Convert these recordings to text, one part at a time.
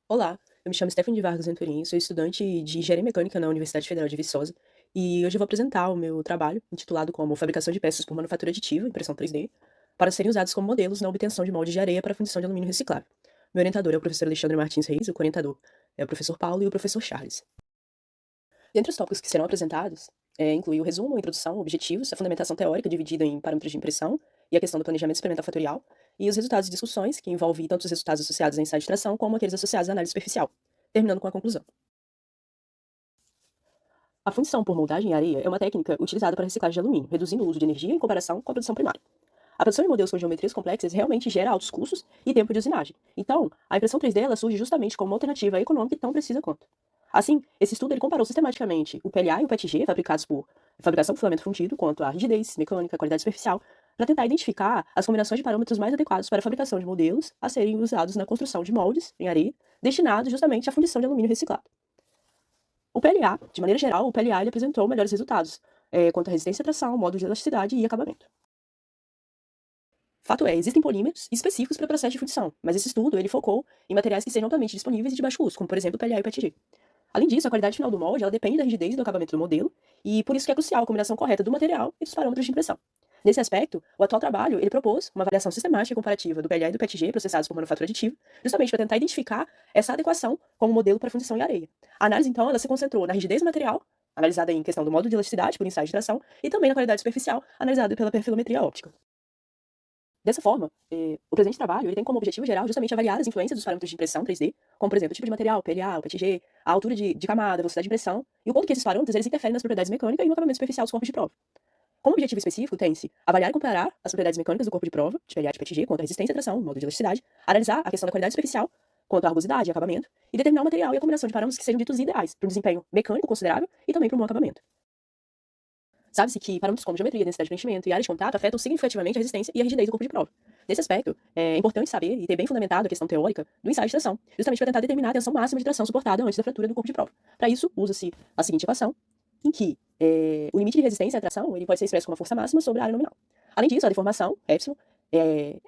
Olá, eu me chamo Stephanie de Vargas Venturim, sou estudante de Engenharia Mecânica na Universidade Federal de Viçosa e hoje eu vou apresentar o meu trabalho, intitulado como Fabricação de peças por manufatura aditiva, impressão 3D, para serem usados como modelos na obtenção de moldes de areia para fundição de alumínio reciclável. Meu orientador é o professor Alexandre Martins Reis, o co-orientador é o professor Paulo e o professor Charles. Dentre os tópicos que serão apresentados, inclui o resumo, a introdução, objetivos, a fundamentação teórica dividida em parâmetros de impressão e a questão do planejamento experimental fatorial, e os resultados de discussões, que envolvem tanto os resultados associados a ensaio de tração como aqueles associados à análise superficial, terminando com a conclusão. A fundição por moldagem em areia é uma técnica utilizada para reciclagem de alumínio, reduzindo o uso de energia em comparação com a produção primária. A produção de modelos com geometrias complexas realmente gera altos custos e tempo de usinagem. Então, a impressão 3D ela surge justamente como uma alternativa econômica e tão precisa quanto. Assim, esse estudo ele comparou sistematicamente o PLA e o PETG, fabricados por fabricação por filamento fundido, quanto à rigidez, mecânica, qualidade superficial, para tentar identificar as combinações de parâmetros mais adequados para a fabricação de modelos a serem usados na construção de moldes em areia, destinados justamente à fundição de alumínio reciclado. O PLA, de maneira geral, o PLA ele apresentou melhores resultados quanto à resistência à tração, modo de elasticidade e acabamento. Fato é, existem polímeros específicos para o processo de fundição, mas esse estudo ele focou em materiais que sejam amplamente disponíveis e de baixo custo, como por exemplo o PLA e o PETG. Além disso, a qualidade final do molde ela depende da rigidez e do acabamento do modelo, e por isso que é crucial a combinação correta do material e dos parâmetros de impressão. Nesse aspecto, o atual trabalho ele propôs uma avaliação sistemática e comparativa do PLA e do PETG processados por manufatura aditiva, justamente para tentar identificar essa adequação como modelo para fundição em areia. A análise, então, ela se concentrou na rigidez do material, analisada em questão do modo de elasticidade por ensaio de tração, e também na qualidade superficial, analisada pela perfilometria óptica. Dessa forma, o presente trabalho ele tem como objetivo geral justamente avaliar as influências dos parâmetros de impressão 3D, como por exemplo o tipo de material, o PLA, o PETG, a altura de camada, a velocidade de impressão, e o quanto que esses parâmetros eles interferem nas propriedades mecânicas e no acabamento superficial dos corpos de prova. Como objetivo específico, tem-se avaliar e comparar as propriedades mecânicas do corpo de prova, de PLA e de PETG, quanto à resistência à tração, modo de elasticidade, analisar a questão da qualidade superficial, quanto à rugosidade e acabamento, e determinar o material e a combinação de parâmetros que sejam ditos ideais para um desempenho mecânico considerável e também para um bom acabamento. Sabe-se que parâmetros como geometria, densidade de preenchimento e área de contato afetam significativamente a resistência e a rigidez do corpo de prova. Nesse aspecto, é importante saber e ter bem fundamentado a questão teórica do ensaio de tração, justamente para tentar determinar a tensão máxima de tração suportada antes da fratura do corpo de prova. Para isso, usa-se a seguinte equação, em que o limite de resistência à tração ele pode ser expresso como a força máxima sobre a área nominal. Além disso, a deformação, epsilon,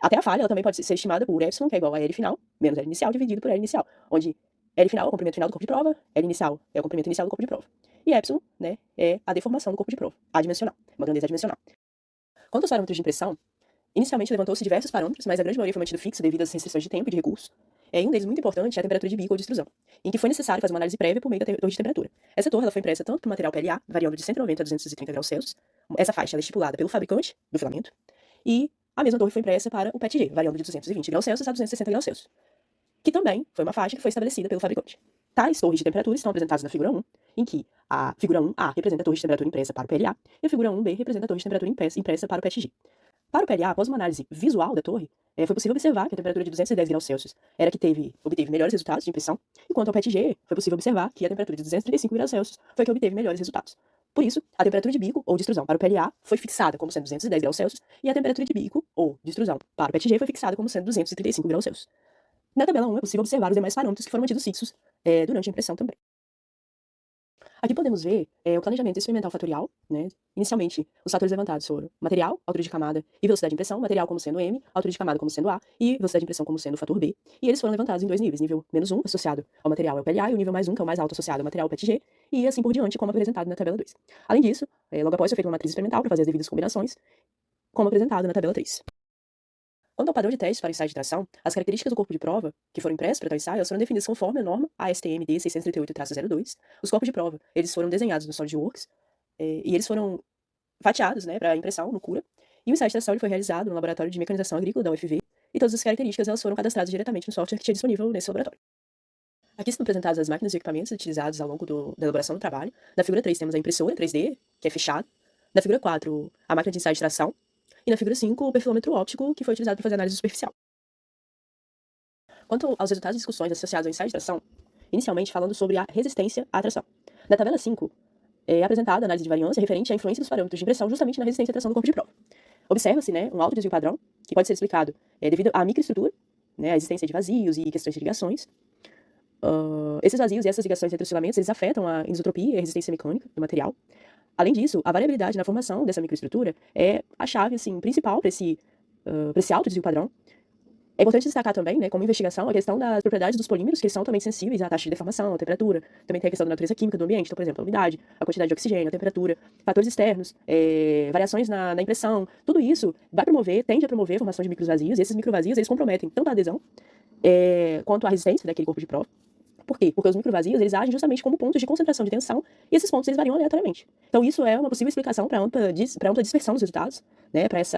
até a falha ela também pode ser estimada por epsilon, que é igual a L final, menos L inicial, dividido por L inicial, onde L final é o comprimento final do corpo de prova, L inicial é o comprimento inicial do corpo de prova. E epsilon, né, é a deformação do corpo de prova, adimensional, uma grandeza adimensional. Quanto aos parâmetros de impressão, inicialmente levantou-se diversos parâmetros, mas a grande maioria foi mantido fixo devido às restrições de tempo e de recursos. Um deles muito importante é a temperatura de bico ou de extrusão, em que foi necessário fazer uma análise prévia por meio da torre de temperatura. Essa torre ela foi impressa tanto para o material PLA, variando de 190 a 230 graus Celsius. Essa faixa ela é estipulada pelo fabricante do filamento. E a mesma torre foi impressa para o PETG, variando de 220 graus Celsius a 260 graus Celsius, que também foi uma faixa que foi estabelecida pelo fabricante. Tais torres de temperatura estão apresentadas na figura 1, em que a figura 1A representa a torre de temperatura impressa para o PLA e a figura 1B representa a torre de temperatura impressa para o PETG. Para o PLA, após uma análise visual da torre, foi possível observar que a temperatura de 210 graus Celsius era que obteve melhores resultados de impressão, enquanto ao PETG foi possível observar que a temperatura de 235 graus Celsius foi que obteve melhores resultados. Por isso, a temperatura de bico ou de extrusão para o PLA foi fixada como sendo 210 graus Celsius e a temperatura de bico ou de extrusão para o PETG foi fixada como sendo 235 graus Celsius. Na tabela 1 é possível observar os demais parâmetros que foram mantidos fixos durante a impressão também. Aqui podemos ver o planejamento experimental fatorial, né? Inicialmente, os fatores levantados foram material, altura de camada e velocidade de impressão, material como sendo M, altura de camada como sendo A e velocidade de impressão como sendo o fator B. E eles foram levantados em dois níveis, nível -1, associado ao material é o PLA, e o nível +1, que é o mais alto associado ao material é o PETG, e assim por diante, como apresentado na tabela 2. Além disso, logo após foi feita uma matriz experimental para fazer as devidas combinações, como apresentado na tabela 3. Quanto ao padrão de testes para ensaio de tração, as características do corpo de prova, que foram impressas para tal ensaio, foram definidas conforme a norma ASTM-D 638-02. Os corpos de prova, eles foram desenhados no SolidWorks, e eles foram fatiados, né, para impressão no Cura. E o ensaio de tração ele foi realizado no Laboratório de Mecanização Agrícola da UFV, e todas as características elas foram cadastradas diretamente no software que tinha disponível nesse laboratório. Aqui estão apresentadas as máquinas e equipamentos utilizados ao longo da elaboração do trabalho. Na figura 3 temos a impressora 3D, que é fechada. Na figura 4, a máquina de ensaio de tração. E na figura 5, o perfilômetro óptico, que foi utilizado para fazer análise superficial. Quanto aos resultados de discussões associados ao ensaio de tração, inicialmente falando sobre a resistência à tração. Na tabela 5, é apresentada a análise de variância referente à influência dos parâmetros de impressão justamente na resistência à tração do corpo de prova. Observa-se, né, um alto desvio padrão, que pode ser explicado devido à microestrutura, né, a existência de vazios e questões de ligações. Esses vazios e essas ligações entre os filamentos, eles afetam a isotropia e a resistência mecânica do material. Além disso, a variabilidade na formação dessa microestrutura é a chave assim, principal para esse alto desvio padrão, É importante destacar também, né, como investigação, a questão das propriedades dos polímeros, que eles são também sensíveis à taxa de deformação, à temperatura. Também tem a questão da natureza química do ambiente, então, por exemplo, a umidade, a quantidade de oxigênio, a temperatura, fatores externos, variações na impressão. Tudo isso tende a promover a formação de microvazios, e esses microvazios, eles comprometem tanto a adesão, quanto a resistência daquele corpo de prova. Por quê? Porque os microvazios, eles agem justamente como pontos de concentração de tensão, e esses pontos, eles variam aleatoriamente. Então, isso é uma possível explicação para ampla dispersão dos resultados, né, para esse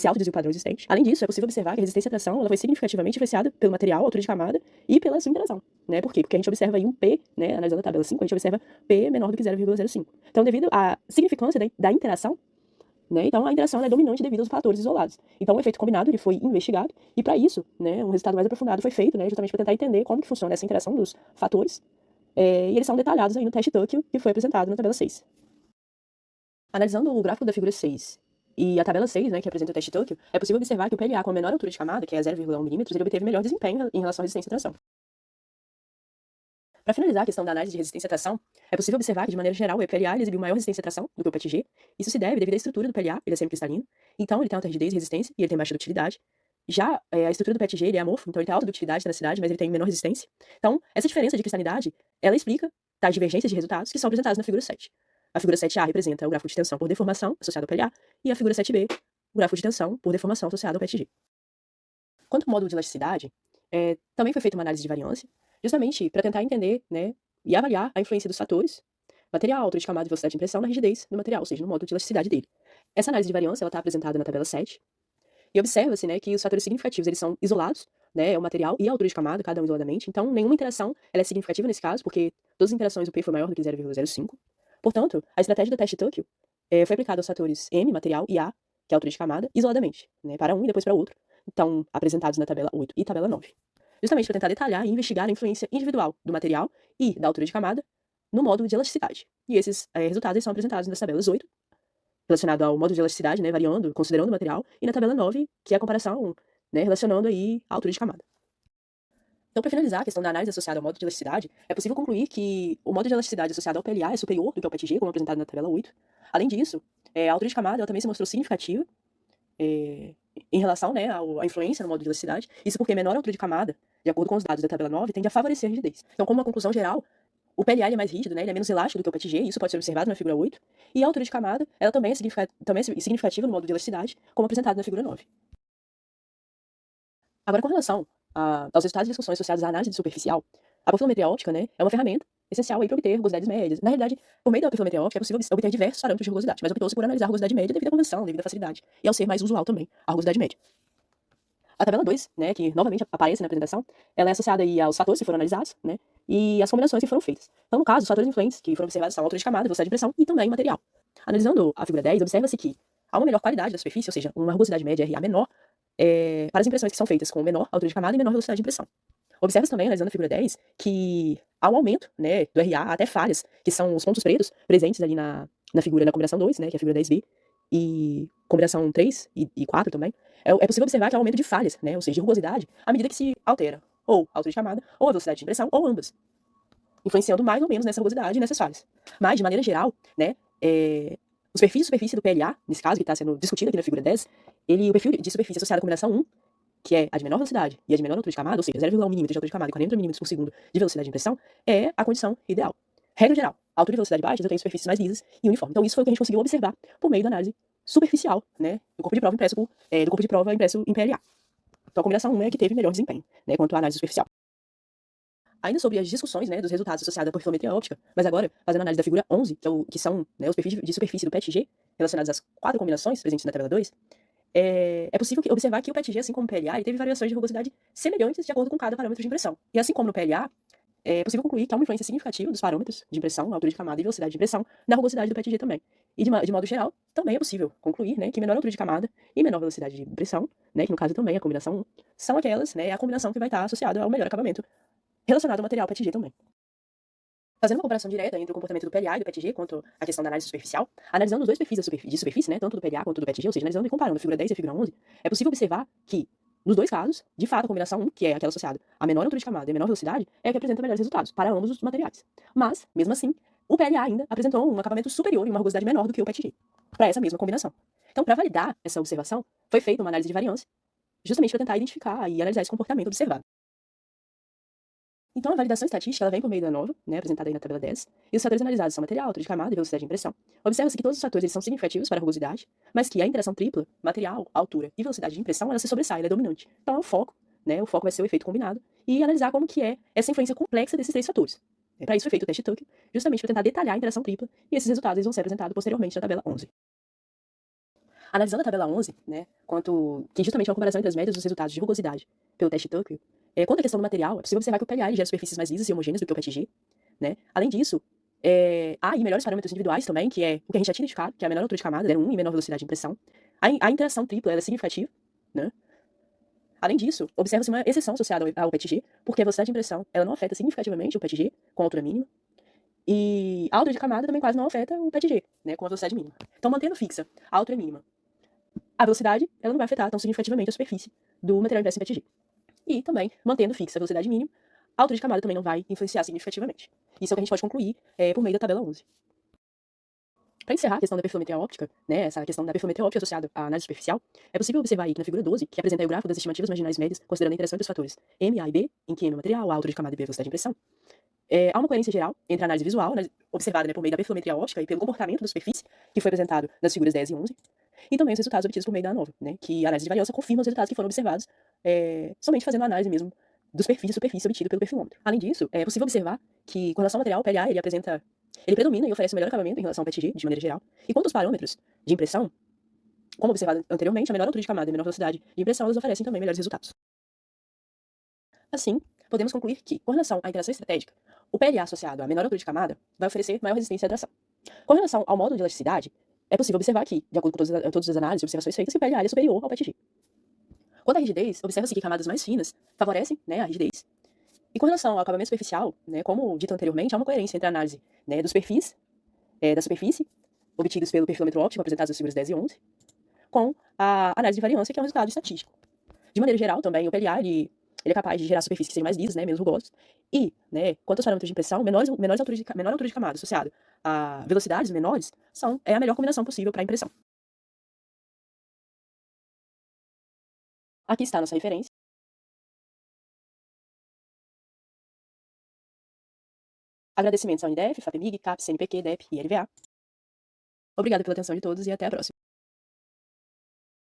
alto desvio padrão existente. Além disso, é possível observar que a resistência à tração, ela foi significativamente influenciada pelo material, altura de camada, e pela sua interação, né? Por quê? Porque a gente observa aí um P, né, analisando a tabela 5, a gente observa P menor do que 0,05. Então, devido à significância da interação, né? Então, a interação é dominante devido aos fatores isolados. Então, o efeito combinado ele foi investigado, e para isso, né, um resultado mais aprofundado foi feito, né, justamente para tentar entender como que funciona essa interação dos fatores, e eles são detalhados aí no teste Tuckey, que foi apresentado na tabela 6. Analisando o gráfico da figura 6 e a tabela 6, né, que apresenta o teste Tuckey, é possível observar que o PLA com a menor altura de camada, que é 0,1 mm, ele obteve melhor desempenho em relação à resistência à tração. Para finalizar a questão da análise de resistência à tração, é possível observar que, de maneira geral, o PLA ele exibiu maior resistência à tração do que o PETG. Isso se deve devido à estrutura do PLA, ele é semicristalino, então ele tem alta rigidez e resistência, e ele tem baixa ductilidade. Já a estrutura do PETG ele é amorfo, então ele tem alta ductilidade, tenacidade, mas ele tem menor resistência. Então, essa diferença de cristalinidade, ela explica tais divergências de resultados que são apresentadas na figura 7. A figura 7A representa o gráfico de tensão por deformação associado ao PLA, e a figura 7B, o gráfico de tensão por deformação associado ao PETG. Quanto ao módulo de elasticidade, também foi feita uma análise de variância, justamente para tentar entender, né, e avaliar a influência dos fatores material, altura de camada e velocidade de impressão na rigidez do material, ou seja, no módulo de elasticidade dele. Essa análise de variância está apresentada na tabela 7, e observa-se, né, que os fatores significativos eles são isolados, né, o material e a altura de camada, cada um isoladamente, então nenhuma interação ela é significativa nesse caso, porque todas as interações o P foi maior do que 0,05. Portanto, a estratégia do teste Tuckey foi aplicada aos fatores M, material, e A, que é a altura de camada, isoladamente, né, para um e depois para o outro, então apresentados na tabela 8 e tabela 9. Justamente para tentar detalhar e investigar a influência individual do material e da altura de camada no módulo de elasticidade. E esses resultados são apresentados nas tabelas 8, relacionado ao módulo de elasticidade, né, variando, considerando o material, e na tabela 9, que é a comparação, né, relacionando aí a altura de camada. Então, para finalizar a questão da análise associada ao módulo de elasticidade, é possível concluir que o módulo de elasticidade associado ao PLA é superior do que ao PETG, como apresentado na tabela 8. Além disso, a altura de camada ela também se mostrou significativa em relação, né, à influência no módulo de elasticidade. Isso porque menor altura de camada, de acordo com os dados da tabela 9, tende a favorecer a rigidez. Então, como uma conclusão geral, o PLA ele é mais rígido, né, ele é menos elástico do que o PETG, isso pode ser observado na figura 8, e a altura de camada ela também é significativa no módulo de elasticidade, como apresentado na figura 9. Agora, com relação aos resultados de discussões associados à análise superficial, a profilometria óptica, né, é uma ferramenta essencial para obter rugosidades médias. Na realidade, por meio da profilometria óptica é possível obter diversos parâmetros de rugosidade, mas optou-se por analisar a rugosidade média devido à convenção, devido à facilidade, e ao ser mais usual também a rugosidade média. A tabela 2, né, que novamente aparece na apresentação, ela é associada aí aos fatores que foram analisados, né, e às combinações que foram feitas. Então, no caso, os fatores influentes que foram observados são a altura de camada, velocidade de pressão e também material. Analisando a figura 10, observa-se que há uma melhor qualidade da superfície, ou seja, uma rugosidade média RA menor, para as impressões que são feitas com menor altura de camada e menor velocidade de impressão. Observa-se também, analisando a figura 10, que há um aumento, né, do RA até falhas, que são os pontos pretos presentes ali na figura da combinação 2, né, que é a figura 10B, e combinação 3 e 4 também. É possível observar que há um aumento de falhas, né, ou seja, de rugosidade, à medida que se altera ou a altura de camada, ou a velocidade de impressão, ou ambas, influenciando mais ou menos nessa rugosidade e nessas falhas. Mas, de maneira geral, né, os perfis de superfície do PLA, nesse caso, que está sendo discutido aqui na figura 10, o perfil de superfície associado à combinação 1, que é a de menor velocidade e a de menor altura de camada, ou seja, 0,1 mm de altura de camada e 40 mm por segundo de velocidade de impressão, é a condição ideal. Regra geral, a altura e velocidade baixas eu tenho superfícies mais lisas e uniformes. Então isso foi o que a gente conseguiu observar por meio da análise superficial, né, do corpo de prova impresso em PLA. Então a combinação 1 é a que teve melhor desempenho, né, quanto à análise superficial. Ainda sobre as discussões, né, dos resultados associados à profilometria óptica, mas agora fazendo a análise da figura 11, que são, né, os perfis de superfície do PETG, relacionados às 4 combinações presentes na tabela 2, é possível observar que o PETG, assim como o PLA, ele teve variações de rugosidade semelhantes de acordo com cada parâmetro de impressão. E assim como no PLA, é possível concluir que há uma influência significativa dos parâmetros de impressão, altura de camada e velocidade de impressão, na rugosidade do PETG também. E de modo geral, também é possível concluir, né, que menor altura de camada e menor velocidade de impressão, né, que no caso também é a combinação 1, são aquelas, né, a combinação que vai estar associada ao melhor acabamento relacionado ao material PETG também. Fazendo uma comparação direta entre o comportamento do PLA e do PETG quanto à questão da análise superficial, analisando os dois perfis de superfície, né, tanto do PLA quanto do PETG, ou seja, analisando e comparando a figura 10 e a figura 11, é possível observar que, nos dois casos, de fato, a combinação 1, que é aquela associada à menor altura de camada e a menor velocidade, é a que apresenta melhores resultados para ambos os materiais. Mas, mesmo assim, o PLA ainda apresentou um acabamento superior e uma rugosidade menor do que o PETG, para essa mesma combinação. Então, para validar essa observação, foi feita uma análise de variância, justamente para tentar identificar e analisar esse comportamento observado. Então, a validação estatística ela vem por meio da ANOVA, né, apresentada aí na tabela 10, e os fatores analisados são material, altura de camada e velocidade de impressão. Observa-se que todos os fatores eles são significativos para a rugosidade, mas que a interação tripla, material, altura e velocidade de impressão, ela se sobressai, ela é dominante. Então, é o foco, né, o foco vai ser o efeito combinado, e analisar como que é essa influência complexa desses três fatores. Para isso foi feito o teste Tucker, justamente para tentar detalhar a interação tripla, e esses resultados eles vão ser apresentados posteriormente na tabela 11. Analisando a tabela 11, né, que justamente é uma comparação entre as médias dos resultados de rugosidade pelo teste Tucker, quanto à questão do material, é possível observar que o PLA gera superfícies mais lisas e homogêneas do que o PETG, né? Além disso, há aí melhores parâmetros individuais também, que é o que a gente já tinha identificado, que é a menor altura de camada, 0,1 e menor velocidade de impressão. A interação tripla ela é significativa, né? Além disso, observa-se uma exceção associada ao PETG, porque a velocidade de impressão ela não afeta significativamente o PETG com a altura mínima, e a altura de camada também quase não afeta o PETG, né, com a velocidade mínima. Então, mantendo fixa a altura mínima, a velocidade ela não vai afetar tão significativamente a superfície do material impresso em PETG. E também, mantendo fixa a velocidade mínima, a altura de camada também não vai influenciar significativamente. Isso é o que a gente pode concluir por meio da tabela 11. Para encerrar a questão da perfilometria óptica, né, essa questão da perfilometria óptica associada à análise superficial, é possível observar aí que na figura 12, que apresenta aí o gráfico das estimativas marginais médias, considerando a interação entre os fatores M, A e B, em que M é o material, a altura de camada e B é a velocidade de impressão, há uma coerência geral entre a análise visual, observada, né, por meio da perfilometria óptica e pelo comportamento da superfície, que foi apresentado nas figuras 10 e 11, e também os resultados obtidos por meio da ANOVA, né, que a análise de variância confirma os resultados que foram observados somente fazendo a análise mesmo dos perfis de superfície obtido pelo perfilômetro. Além disso, é possível observar que, com relação ao material, o PLA ele predomina e oferece o melhor acabamento em relação ao PETG, de maneira geral, e quanto aos parâmetros de impressão, como observado anteriormente, a menor altura de camada e a menor velocidade de impressão, elas oferecem também melhores resultados. Assim, podemos concluir que, com relação à interação estratégica, o PLA associado à menor altura de camada vai oferecer maior resistência à atração. Com relação ao módulo de elasticidade, é possível observar que, de acordo com todas as análises e observações feitas, que o PLA é superior ao PETG. Quanto à rigidez, observa-se que camadas mais finas favorecem, né, a rigidez. E com relação ao acabamento superficial, né, como dito anteriormente, há uma coerência entre a análise, né, dos perfis da superfície, obtidos pelo perfilômetro óptico, apresentados nas figuras 10 e 11, com a análise de variância, que é um resultado estatístico. De maneira geral, também, o PLA ele é capaz de gerar superfícies que sejam mais lisas, né, menos rugosas. E, né, quanto aos parâmetros de impressão, menor altura de camada associado a velocidades menores é a melhor combinação possível para a impressão. Aqui está a nossa referência. Agradecimentos ao INDEF, FAPEMIG, CAPES, CNPq, DEP e LVA. Obrigada pela atenção de todos e até a próxima.